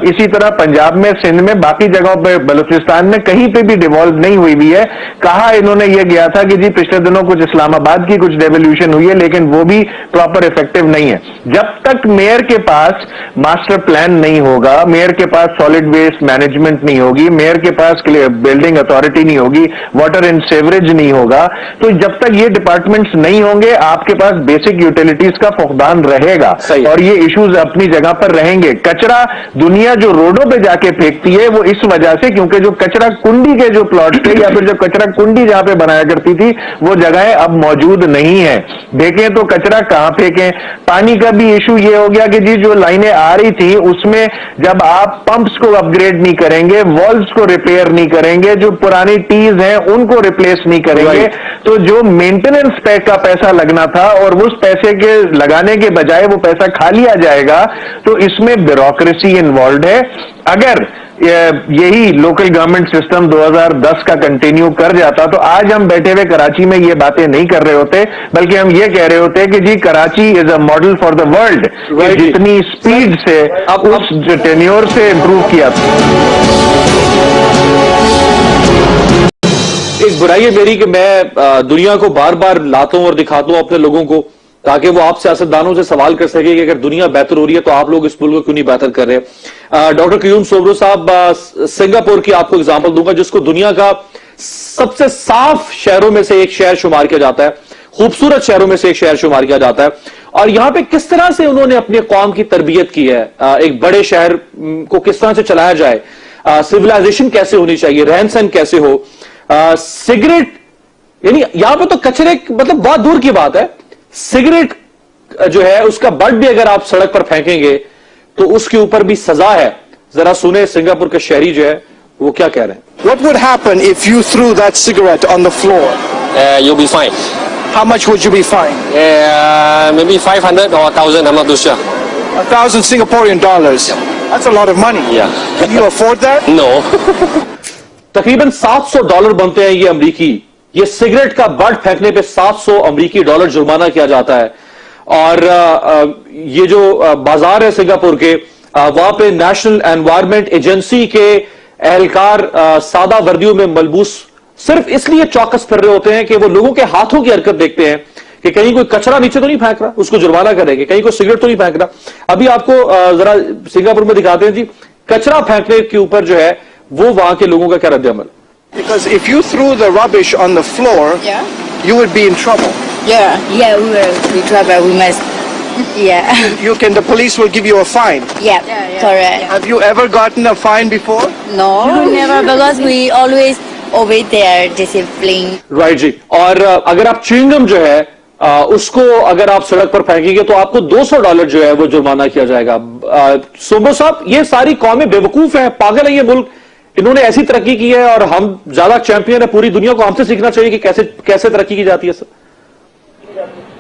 اسی طرح پنجاب میں، سندھ میں، باقی جگہوں پہ، بلوچستان میں کہیں پہ بھی ڈیوالو نہیں ہوئی بھی ہے۔ کہا انہوں نے یہ گیا تھا کہ جی پچھلے دنوں کچھ اسلام آباد کی کچھ ڈیولیوشن ہوئی ہے، لیکن وہ بھی پراپر افیکٹو نہیں ہے۔ جب تک میئر کے پاس ماسٹر پلان نہیں ہوگا، میئر کے پاس سالڈ ویسٹ مینجمنٹ نہیں ہوگی، میئر کے پاس بلڈنگ اتھارٹی نہیں ہوگی، واٹر اینڈ سیوریج نہیں ہوگا، تو جب تک یہ ڈپارٹمنٹس نہیں ہوں گے آپ کے پاس بیسک یوٹیلیٹیز کا فقدان رہے گا اور یہ ایشوز اپنی جگہ پر رہیں گے۔ کچرا دنیا جو روڈوں پہ جا کے پھینکتی ہے وہ اس وجہ سے کیونکہ جو کچرا کنڈی کے جو پلاٹ تھے یا پھر جو کچرا کنڈی جہاں پہ بنایا کرتی تھی وہ جگہیں اب موجود نہیں ہیں۔ دیکھیں تو کچرا کہاں پھینکیں۔ پانی کا بھی ایشو یہ ہو گیا کہ جی جو لائنیں آ رہی تھیں اس میں جب آپ پمپس کو اپ گریڈ نہیں کریں گے، والوز کو ریپیئر نہیں کریں گے، جو پرانی ٹیز ہیں ان کو ریپلیس نہیں کریں گے، تو جو مینٹیننس کا پیسہ لگنا تھا اور اس پیسے کے لگانے کے بجائے وہ پیسہ کھا لیا جائے گا، تو اس میں بیوروکریسی انوالوڈ ہے۔ اگر یہی لوکل گورنمنٹ سسٹم 2010 کا کنٹینیو کر جاتا تو آج ہم بیٹھے ہوئے کراچی میں یہ باتیں نہیں کر رہے ہوتے، بلکہ ہم یہ کہہ رہے ہوتے کہ جی Karachi is a model for the world, جتنی سپیڈ سے اس ٹینیور سے امپروو کیا تھا۔
ایک برائی ہے میری کہ میں دنیا کو بار بار لاتا ہوں اور دکھاتا ہوں اپنے لوگوں کو تاکہ وہ آپ سیاستدانوں سے سوال کر سکے کہ اگر دنیا بہتر ہو رہی ہے تو آپ لوگ اس ملک کو کیوں نہیں بہتر کر رہے. ڈاکٹر قیوم سوبرو صاحب, سنگاپور کی آپ کو اگزامپل دوں گا جس کو دنیا کا سب سے صاف شہروں میں سے ایک شہر شمار کیا جاتا ہے, خوبصورت شہروں میں سے ایک شہر شمار کیا جاتا ہے, اور یہاں پہ کس طرح سے انہوں نے اپنی قوم کی تربیت کی ہے, ایک بڑے شہر کو کس طرح سے چلایا جائے, سویلائزیشن کیسے ہونی چاہیے, رہن سہن کیسے ہو, سگریٹ یعنی یہاں پہ تو کچرے مطلب بہت دور کی بات ہے, سگریٹ جو ہے اس کا بٹ بھی اگر آپ سڑک پر پھینکیں گے تو اس کے اوپر بھی سزا ہے. ذرا سنیں سنگاپور کے شہری جو ہے وہ کیا کہہ رہے ہیں.
What would happen if you threw that cigarette on the floor?
You'll be fine.
How much would you be fined?
Maybe 500 or 1,000, I'm not too sure.
1,000 Singaporean dollars. That's a lot of money.
Yeah.
Can you afford that?
No.
تقریباً $700 بنتے ہیں یہ امریکی. یہ cigarette کا but پھینکنے پہ $700 جرمانہ کیا جاتا ہے. اور یہ جو بازار ہے سنگاپور کے, وہاں پہ نیشنل انوائرمنٹ ایجنسی کے اہلکار سادہ وردیوں میں ملبوس صرف اس لیے چوکس پھر رہے ہوتے ہیں کہ وہ لوگوں کے ہاتھوں کی حرکت دیکھتے ہیں کہ کہیں کوئی کچرا نیچے تو نہیں پھینک رہا, اس کو جرمانہ کریں گے, کہیں کوئی سگریٹ تو نہیں پھینک رہا. ابھی آپ کو ذرا سنگاپور میں دکھاتے ہیں جی کچرا پھینکنے کے اوپر جو ہے وہ وہاں کے لوگوں کا کیا رد عمل.
Because if you threw the rubbish on the floor, you would be in trouble.
Yeah, we will be trouble. We must. Yeah.
The police will give you a fine.
Yeah, correct.
Have you ever gotten a fine before?
No, never, because we always obey their discipline.
Right جی. اور اگر آپ chewing gum جو ہے اس کو اگر آپ سڑک پر پھینکیں گے تو آپ کو $200 جو ہے وہ جرمانہ کیا جائے گا. سومبو صاحب, یہ ساری قومیں بے وقوف ہیں, پاگل ہے یہ ملک. انہوں نے ایسی ترقی کی ہے اور ہم زیادہ چیمپئن ہیں, پوری دنیا کو ہم سے سیکھنا چاہیے کہ کیسے ترقی کی جاتی ہے. سر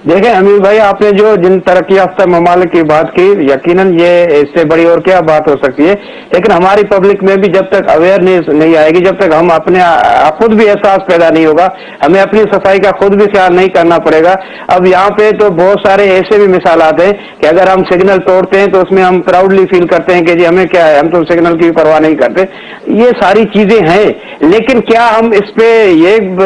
دیکھیں امیر بھائی, آپ نے جو جن ترقی یافتہ ممالک کی بات کی, یقیناً یہ اس سے بڑی اور کیا بات ہو سکتی ہے, لیکن ہماری پبلک میں بھی جب تک اویئرنیس نہیں آئے گی, جب تک ہم اپنے خود بھی احساس پیدا نہیں ہوگا, ہمیں اپنی صفائی کا خود بھی خیال نہیں کرنا پڑے گا. اب یہاں پہ تو بہت سارے ایسے بھی مثالات ہیں کہ اگر ہم سگنل توڑتے ہیں تو اس میں ہم پراؤڈلی فیل کرتے ہیں کہ جی ہمیں کیا ہے, ہم تو سگنل کی پرواہ نہیں کرتے. یہ ساری چیزیں ہیں, لیکن کیا ہم اس پہ یہ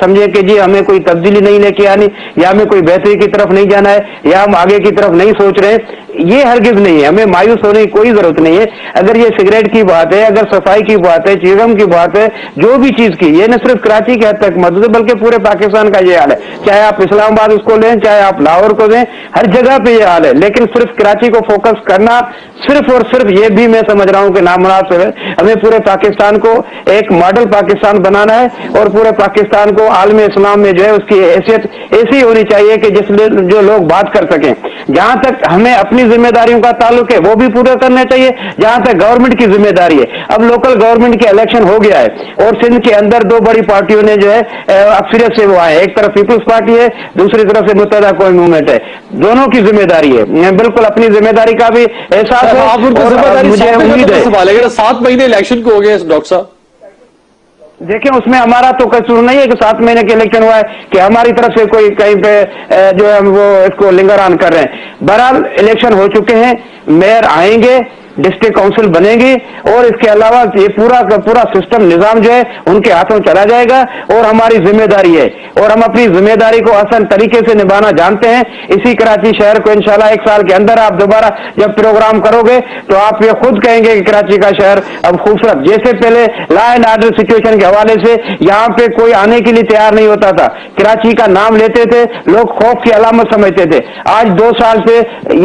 سمجھیں کہ جی ہمیں کوئی تبدیلی نہیں لے کے آنی, یا ہمیں کوئی بہتری کی طرف نہیں جانا ہے, یا ہم آگے کی طرف نہیں سوچ رہے ہیں؟ یہ ہرگز نہیں ہے. ہمیں مایوس ہونے کی کوئی ضرورت نہیں ہے. اگر یہ سگریٹ کی بات ہے, اگر صفائی کی بات ہے, چیزم کی بات ہے, جو بھی چیز کی, یہ نہ صرف کراچی کے حد تک محدود ہے بلکہ پورے پاکستان کا یہ حال ہے. چاہے آپ اسلام آباد اس کو لیں, چاہے آپ لاہور کو دیں, ہر جگہ پہ یہ حال ہے. لیکن صرف کراچی کو فوکس کرنا صرف اور صرف یہ بھی میں سمجھ رہا ہوں کہ نامناسب ہے. ہمیں پورے پاکستان کو ایک ماڈل پاکستان بنانا ہے, اور پورے پاکستان کو عالم اسلام میں جو ہے اس کی حیثیت ایسی ہونی چاہیے کہ جس میں جو لوگ بات کر سکیں. جہاں تک ہمیں اپنی ذمہ داریوں کا تعلق ہے وہ بھی پورا کرنا چاہیے, جہاں تک گورنمنٹ کی ذمہ داری ہے. اب لوکل گورنمنٹ کے الیکشن ہو گیا ہے, اور سندھ کے اندر دو بڑی پارٹیوں نے جو ہے اکثریت سے وہ آئے, ایک طرف پیپلز پارٹی ہے, دوسری طرف سے متحدہ قومی موومنٹ ہے. دونوں کی ذمہ داری ہے, بالکل اپنی ذمہ داری کا بھی احساس ہے. مجھے امید ہے
7 مہینے الیکشن کو ہو گئے ڈاکٹر صاحب.
دیکھیں اس میں ہمارا تو قصور نہیں ہے کہ 7 مہینے کے الیکشن ہوا ہے کہ ہماری طرف سے کوئی کہیں پہ جو ہے وہ اس کو لنگر آن کر رہے ہیں. بہرحال الیکشن ہو چکے ہیں, میئر آئیں گے, ڈسٹرکٹ کاؤنسل بنے گی, اور اس کے علاوہ یہ پورا کا پورا سسٹم نظام جو ہے ان کے ہاتھوں چلا جائے گا, اور ہماری ذمہ داری ہے, اور ہم اپنی ذمہ داری کو آسان طریقے سے نبھانا جانتے ہیں. اسی کراچی شہر کو انشاءاللہ 1 سال کے اندر آپ دوبارہ جب پروگرام کرو گے تو آپ یہ خود کہیں گے کہ کراچی کا شہر اب خوبصورت, جیسے پہلے لا اینڈ آرڈر سچویشن کے حوالے سے یہاں پہ کوئی آنے کے لیے تیار نہیں ہوتا تھا. کراچی کا نام لیتے تھے لوگ, خوف کی علامت سمجھتے تھے. آج 2 سال سے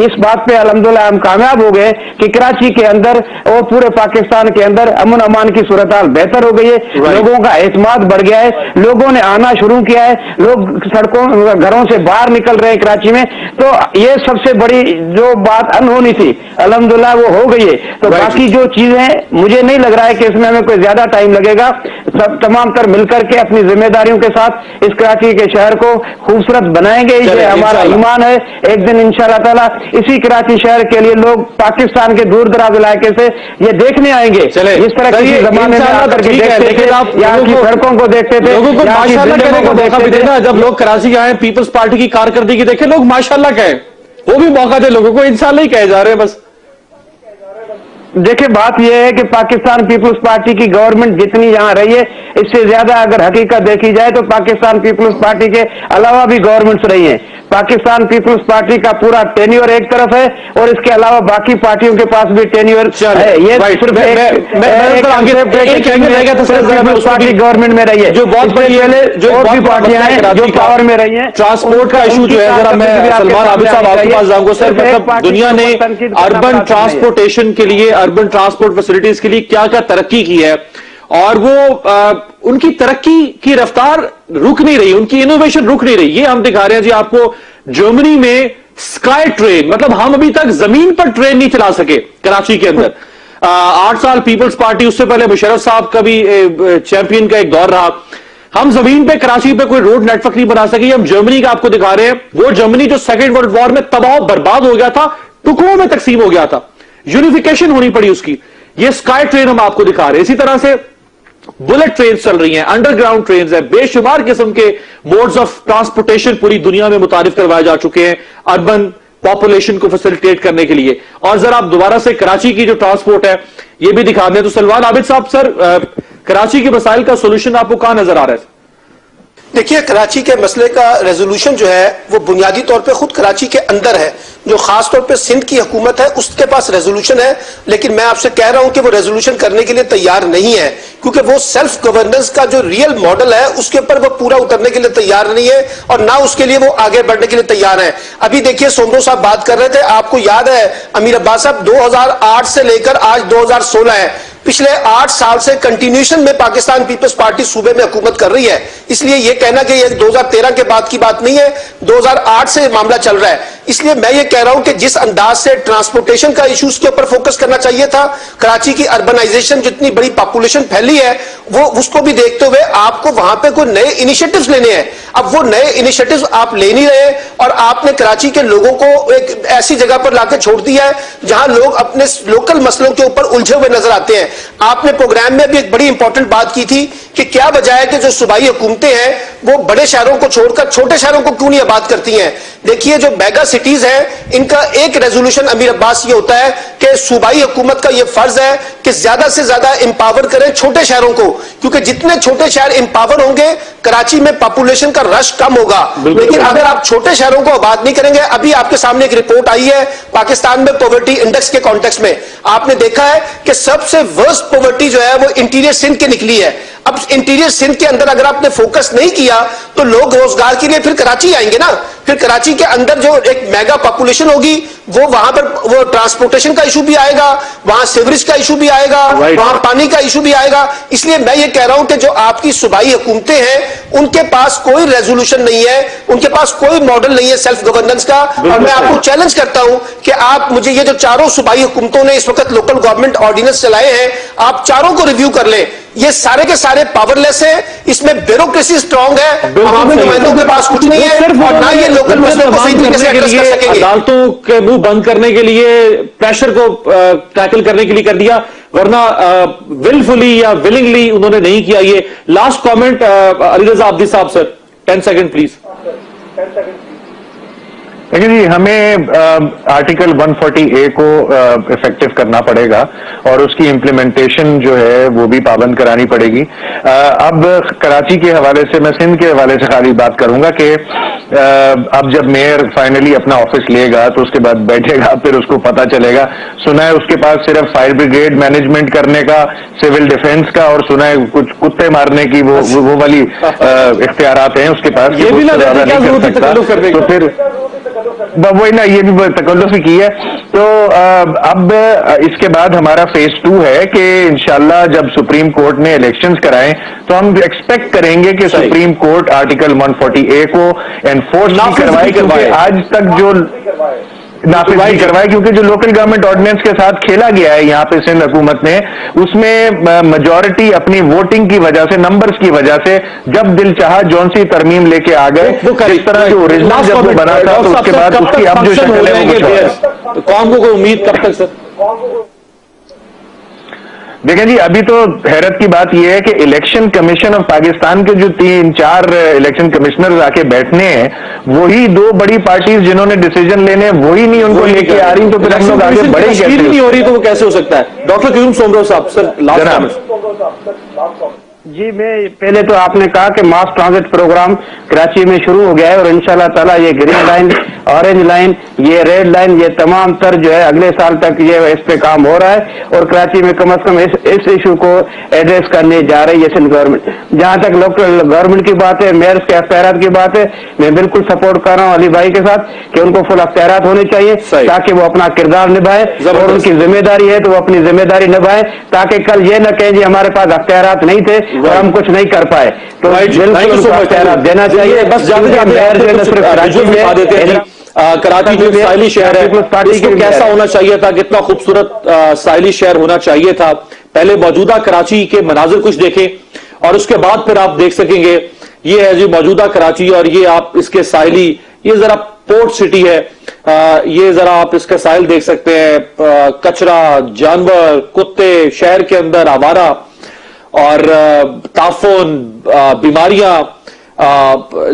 اس بات پہ الحمدللہ ہم کامیاب ہو گئے کہ کراچی کے اندر اور پورے پاکستان کے اندر امن امان کی صورتحال بہتر ہو گئی ہے. لوگوں کا اعتماد بڑھ گیا ہے, لوگوں نے آنا شروع کیا ہے, لوگ سڑکوں گھروں سے باہر نکل رہے ہیں کراچی میں. تو یہ سب سے بڑی جو بات انہونی تھی الحمدللہ وہ ہو گئی ہے. تو باقی جو چیزیں مجھے نہیں لگ رہا ہے کہ اس میں ہمیں کوئی زیادہ ٹائم لگے گا. سب تمام تر مل کر کے اپنی ذمہ داریوں کے ساتھ اس کراچی کے شہر کو خوبصورت بنائیں گے. یہ ہمارا ایمان ہے. ایک دن انشاءاللہ تعالی اسی کراچی شہر کے لیے لوگ پاکستان کے دور دراز علاقے سے یہ دیکھنے آئیں گے. اس طرح کی زمانے میں آ کر کے دیکھتے تھے, یہاں کی سڑکوں کو دیکھتے تھے,
لوگوں کو ماشاءاللہ کہنے کا موقع بھی دینا. جب لوگ کراچی آئے پیپلز پارٹی کی کارکردگی دیکھیں, لوگ ماشاءاللہ کہیں, وہ بھی موقع دے لوگوں کو. انشاءاللہ ہی کہے جا رہے ہیں بس.
देखिए बात यह है कि पाकिस्तान पीपल्स पार्टी की गवर्नमेंट जितनी यहाँ रही है, इससे ज्यादा अगर हकीकत देखी जाए तो पाकिस्तान पीपल्स पार्टी के अलावा भी गवर्नमेंट्स रही हैं। पाकिस्तान पीपल्स पार्टी का पूरा टेन्योर एक तरफ है और इसके अलावा बाकी पार्टियों के पास भी टेन्योर है। ये सिर्फ पार्टी गवर्नमेंट में रही है,
जो बहुत बड़ी
और भी पार्टियां हैं जो पावर में रही हैं।
ट्रांसपोर्ट का इशू जो है, जरा मैं सलमान आबिद साहब आपके पास जाऊंगा सर, मतलब दुनिया ने अर्बन ट्रांसपोर्टेशन के लिए, अर्बन ट्रांसपोर्ट फैसिलिटीज के लिए क्या क्या तरक्की की है, और वो उनकी तरक्की की रफ्तार रुक नहीं रही, उनकी इनोवेशन रुक नहीं रही। ये हम दिखा रहे हैं जी आपको जर्मनी में स्काई ट्रेन, मतलब हम अभी तक जमीन पर ट्रेन नहीं चला सके कराची के अंदर। 8 साल पीपल्स पार्टी, उससे पहले मुशर्रफ साहब का भी चैंपियन का एक दौर रहा, हम जमीन पे कराची पे कोई रोड नेटवर्क नहीं बना सके। हम जर्मनी का आपको दिखा रहे हैं, वो जर्मनी जो सेकेंड वर्ल्ड वॉर में तबाह बर्बाद हो गया था, टुकड़ों में तकसीम हो गया था, यूनिफिकेशन होनी पड़ी उसकी, ये स्काई ट्रेन हम आपको दिखा रहे हैं। इसी तरह से बुलेट ट्रेन चल रही हैं, अंडरग्राउंड ट्रेन है, बेशुमार किस्म के मोड्स ऑफ ट्रांसपोर्टेशन पूरी दुनिया में मुतारिफ करवाए जा चुके हैं अर्बन पॉपुलेशन को फैसिलिटेट करने के लिए। और जरा आप दोबारा से कराची की जो ट्रांसपोर्ट है ये भी दिखा दें। तो सलमान आबिद साहब, सर कराची के मसाइल का सोल्यूशन आपको कहां नजर आ रहा है?
देखिए, कराची के मसले का रेजोल्यूशन जो है वो बुनियादी तौर पे खुद कराची के अंदर है। जो खास तौर पे सिंध की हुकूमत है उसके पास रेजोल्यूशन है, लेकिन मैं आपसे कह रहा हूं कि वो रेजोल्यूशन करने के लिए तैयार नहीं है, क्योंकि वो सेल्फ गवर्नेंस का जो रियल मॉडल है उसके ऊपर वो पूरा उतरने के लिए तैयार नहीं है, और ना उसके लिए वो आगे बढ़ने के लिए तैयार है। अभी देखिए, सोमरो साहब बात कर रहे थे, आपको याद है अमीर अब्बास साहब, 2008 से लेकर आज 2016 है, पिछले 8 साल से कंटिन्यूएशन में पाकिस्तान पीपल्स पार्टी सूबे में हुकूमत कर रही है। इसलिए ये कहना कि ये 2013 के बाद की बात नहीं है, 2008 से मामला चल रहा है। इसलिए मैं ये कह रहा हूं कि जिस अंदाज से ट्रांसपोर्टेशन का इश्यूज के ऊपर फोकस करना चाहिए था, कराची की अर्बनाइजेशन, जितनी बड़ी पॉपुलेशन फैली है, वो उसको भी देखते हुए आपको वहां पे कोई नए इनिशिएटिव्स लेने हैं। अब वो नए इनिशिएटिव्स आप ले नहीं रहे, और आपने कराची के लोगों को एक ऐसी जगह पर लाके छोड़ दिया है जहां लोग अपने लोकल मसलों के ऊपर उलझे हुए नजर आते हैं। आपने प्रोग्राम में भी एक बड़ी इंपॉर्टेंट बात की थी कि क्या वजह है कि जो सूबाई हुकूमतें हैं वो बड़े शहरों को छोड़कर छोटे शहरों को क्यों नहीं आबाद करती हैं। देखिए, जो मेगा सिटीज हैं, इनका एक रेजोल्यूशन अमीर अब्बास ये होता है कि सूबाई हुकूमत का ये फर्ज है कि ज्यादा से ज्यादा इंपावर करें छोटे शहरों को, क्योंकि जितने छोटे शहर इंपावर होंगे, कराची में पॉपुलेशन का रश कम होगा। लेकिन अगर आप छोटे शहरों को आबाद नहीं करेंगे, अभी आपके सामने एक रिपोर्ट आई है पाकिस्तान में पॉवर्टी इंडेक्स के कॉन्टेक्स्ट में, आपने देखा है कि सबसे वर्स्ट पॉवर्टी जो है वो इंटीरियर सिंध की निकली है। अब इंटीरियर सिंध के अंदर अगर आपने फोकस नहीं किया तो लोग रोजगार के लिए फिर कराची आएंगे ना, फिर कराची के अंदर जो एक मेगा पॉपुलेशन होगी वो वहां पर वो ट्रांसपोर्टेशन का इशू भी आएगा, वहां सीवरेज का इशू भी आएगा, वहां पानी का इशू भी आएगा। इसलिए मैं ये कह रहा हूं कि जो आपकी सूबाई हुकूमतें हैं उनके पास कोई रेजोल्यूशन नहीं है, उनके पास कोई मॉडल नहीं है सेल्फ गवर्नेंस का। और मैं आपको चैलेंज करता हूं कि आप मुझे ये जो चारों सूबाई हुकूमतों ने इस वक्त लोकल गवर्नमेंट ऑर्डिनेंस चलाए हैं, आप चारों को रिव्यू कर लें। ये सारे के सारे पावरलेस है, इसमें ब्यूरोक्रेसी स्ट्रांग है, अवामी नुमाइंदों के पास कुछ नहीं है, और ना ये लोकल मसलों को सही तरीके से एड्रेस कर सकेंगे।
अदालतों के मुंह बंद करने के लिए, प्रेशर को टैकल करने के लिए कर दिया, वरना विलफुली या विलिंगली उन्होंने नहीं किया। ये लास्ट कमेंट अली रजा आब्दी साहब, सर 10 सेकंड प्लीज।
देखिए जी, हमें आर्टिकल 140A को इफेक्टिव करना पड़ेगा और उसकी इम्प्लीमेंटेशन जो है वो भी पाबंद करानी पड़ेगी। अब कराची के हवाले से, मैं सिंध के हवाले से खाली बात करूंगा कि अब जब मेयर फाइनली अपना ऑफिस लेगा तो उसके बाद बैठेगा, फिर उसको पता चलेगा। सुना है उसके पास सिर्फ फायर ब्रिगेड मैनेजमेंट करने का, सिविल डिफेंस का, और सुना है कुछ कुत्ते मारने की वो वाली इख्तियारात हैं उसके पास।
ये भी ना
ज्यादा नहीं कर सकता, तो फिर वही ना, ये भी तकल्लुफ़ की है। तो अब इसके बाद हमारा फेज 2 है कि इंशाल्लाह जब सुप्रीम कोर्ट ने इलेक्शंस कराएं तो हम एक्सपेक्ट करेंगे कि सुप्रीम कोर्ट आर्टिकल 140A को एनफोर्स नहीं करवाए, क्योंकि आज तक जो नाफिज नहीं करवाए, क्योंकि जो लोकल गवर्नमेंट ऑर्डिनेंस के साथ खेला गया है यहाँ पे सिंध हुकूमत ने, उसमें मेजॉरिटी अपनी वोटिंग की वजह से, नंबर्स की वजह से, जब दिल चाहा जौन सी तरमीम लेके आ गए, इस तरह जो ओरिजिनल जब वो बना था तो उसके बाद उसकी अब जो शक्ल है वो
कौन को उम्मीद कब तक सर?
دیکھیں جی ابھی تو حیرت کی بات یہ ہے کہ الیکشن کمیشن آف پاکستان کے جو 3-4 الیکشن کمشنر آ کے بیٹھنے ہیں وہی 2 بڑی پارٹیز جنہوں نے ڈیسیجن لینے وہی نہیں ان کو لے کے آ رہی، تو پھر ہم لوگ آگے بڑھے کیسے؟
نہیں ہو رہی تو وہ کیسے ہو سکتا ہے؟ ڈاکٹر قیوم سومرو صاحب سر لاسٹ
جی میں پہلے تو آپ نے کہا کہ ماس ٹرانزٹ پروگرام کراچی میں شروع ہو گیا ہے اور انشاءاللہ تعالیٰ یہ گرین لائن، اورنج لائن، یہ ریڈ لائن، یہ تمام تر جو ہے اگلے سال تک یہ اس پہ کام ہو رہا ہے اور کراچی میں کم از کم اس ایشو کو ایڈریس کرنے جا رہی ہے سندھ گورنمنٹ۔ جہاں تک لوکل گورنمنٹ کی بات ہے، میئرس کے اختیارات کی بات ہے، میں بالکل سپورٹ کر رہا ہوں علی بھائی کے ساتھ کہ ان کو فل اختیارات ہونے چاہیے تاکہ وہ اپنا کردار نبھائیں اور ان کی ذمہ داری ہے تو وہ اپنی ذمہ داری نبھائیں تاکہ کل یہ نہ کہیں جی ہمارے پاس اختیارات نہیں تھے اور ہم کچھ نہیں کر پائے، تو بالکل ان کو اختیارات دینا چاہیے۔
بس کراچی جو ساحلی شہر ہے اس کو کیسا ہونا چاہیے تھا، کتنا خوبصورت ساحلی شہر ہونا چاہیے تھا، پہلے موجودہ کراچی کے مناظر کچھ دیکھیں اور اس کے بعد پھر آپ دیکھ سکیں گے یہ ہے جی موجودہ کراچی اور یہ آپ اس کے ساحلی، یہ ذرا پورٹ سٹی ہے، یہ ذرا آپ اس کے ساحل دیکھ سکتے ہیں، کچرا، جانور، کتے شہر کے اندر آوارہ اور تعفن، بیماریاں،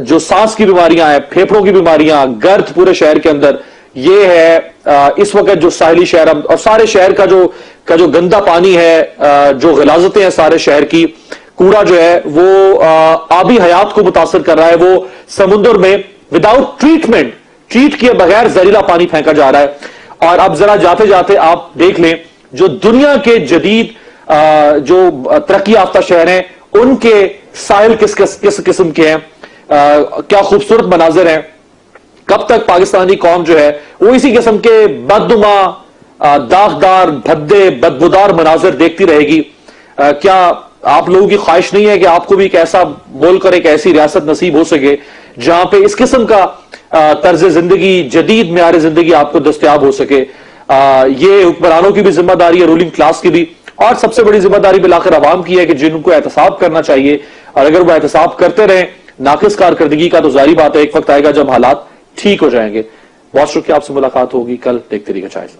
جو سانس کی بیماریاں ہیں، پھیپھڑوں کی بیماریاں، گرد پورے شہر کے اندر، یہ ہے اس وقت جو ساحلی شہر اور سارے شہر کا جو گندا پانی ہے، جو غلاظتیں ہیں سارے شہر کی، کوڑا جو ہے وہ آبی حیات کو متاثر کر رہا ہے، وہ سمندر میں وداؤٹ ٹریٹمنٹ، ٹریٹ کیے بغیر زہریلا پانی پھینکا جا رہا ہے۔ اور اب ذرا جاتے جاتے آپ دیکھ لیں جو دنیا کے جدید جو ترقی یافتہ شہر ہیں ان کے ساحل کس قسم کے ہیں، کیا خوبصورت مناظر ہیں، کب تک پاکستانی قوم جو ہے وہ اسی قسم کے بدنما، داغدار، بھدے، بدبودار مناظر دیکھتی رہے گی؟ کیا آپ لوگوں کی خواہش نہیں ہے کہ آپ کو بھی ایک ایسا ملک اور ایک ایسی ریاست نصیب ہو سکے جہاں پہ اس قسم کا طرز زندگی، جدید معیار زندگی آپ کو دستیاب ہو سکے؟ یہ حکمرانوں کی بھی ذمہ داری ہے، رولنگ کلاس کی بھی، اور سب سے بڑی ذمہ داری بالآخر عوام کی ہے کہ جن کو احتساب کرنا چاہیے، اور اگر وہ احتساب کرتے رہیں ناقص کارکردگی کا تو ظاہری بات ہے ایک وقت آئے گا جب حالات ٹھیک ہو جائیں گے۔ بہت شکریہ، آپ سے ملاقات ہوگی کل، دیکھتے رہیے جائزہ۔